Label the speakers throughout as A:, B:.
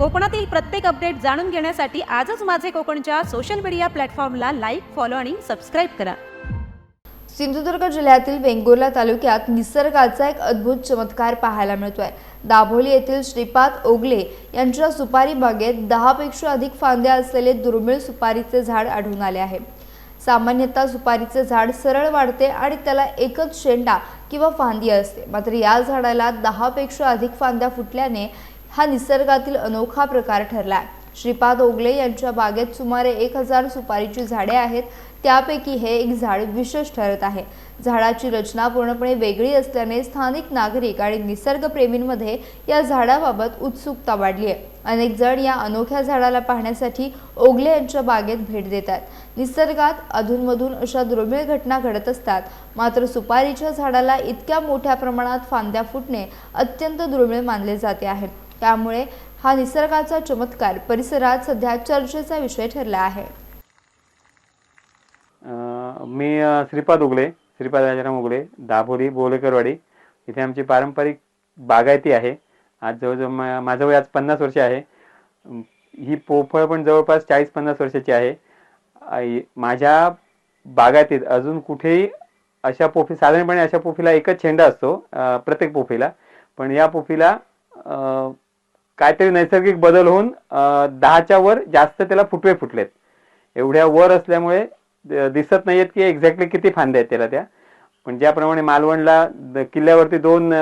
A: कोकणातील प्रत्येक अपडेट जाणून घेण्यासाठी आजच माझे कोकणच्या सोशल मीडिया प्लॅटफॉर्मला लाईक, फॉलो आणि सबस्क्राईब करा।
B: सिंधुदुर्ग जिल्ह्यातील वेंगुर्ला तालुक्यात निसर्गाचा एक अद्भुत चमत्कार पाहायला मिळतोय। दाभोली येथील श्रीपाद ओगले यांच्या सुपारी बागेत 10 पेक्षा अधिक फांद्या असलेले दुर्मिळ सुपारीचे झाड आढळून आले आहे। सामान्यतः सुपारीचे झाड सरळ वाढते आणि त्याला एकच शेंडा किंवा फांदी असते, मात्र या झाडाला 10 पेक्षा अधिक फांद्या फुटल्याने हा निसर्गातील अनोखा प्रकार ठरला आहे। श्रीपाद ओगले यांच्या बागेत सुमारे 1000 सुपारीची झाडे आहेत, त्यापैकी हे एक झाड विशेष ठरत आहे। झाडाची रचना पूर्णपणे वेगळी असल्याने स्थानिक नागरिक आणि निसर्गप्रेमींमध्ये या झाडाबाबत उत्सुकता वाढली आहे। अनेक जण या अनोख्या झाडाला पाहण्यासाठी ओगले यांच्या बागेत भेट देतात। निसर्गात अधूनमधून अशा दुर्मिळ घटना घडत असतात, मात्र सुपारीच्या झाडाला इतक्या मोठ्या प्रमाणात फांद्या फुटणे अत्यंत दुर्मिळ मानले जाते आहे। त्यामुळे हा निसर्गाचा चमत्कार परिसरात सध्या चर्चेचा विषय ठरला आहे।
C: मी श्रीपाद राजाराम ओगले, दाभोली बोलेकरवाडी इथे आमची पारंपरिक बागायती आहे। आज जवळजवळ माझं वय आज 50 वर्ष आहे। ही पोफळ पण जवळपास 40-50 वर्षाची आहे। माझ्या बागायतीत अजून कुठेही अशा पोफी, साधारणपणे अशा पोफीला एकच शेंडा असतो प्रत्येक पोफीला, पण या पोफीला काहीतरी नैसर्गिक बदल होऊन 10च्या वर जास्त त्याला फुटवे फुटलेत। एवढ्या वर असल्यामुळे दिसत नाहीयेत की एक्झॅक्टली किती फांद्या आहेत त्याला त्या, पण ज्याप्रमाणे मालवणला किल्ल्यावरती 2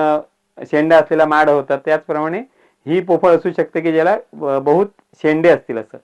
C: शेंडा असलेला माड होतात, त्याचप्रमाणे ही पोफळ असू शकते की ज्याला बहुत शेंडे असतील असं।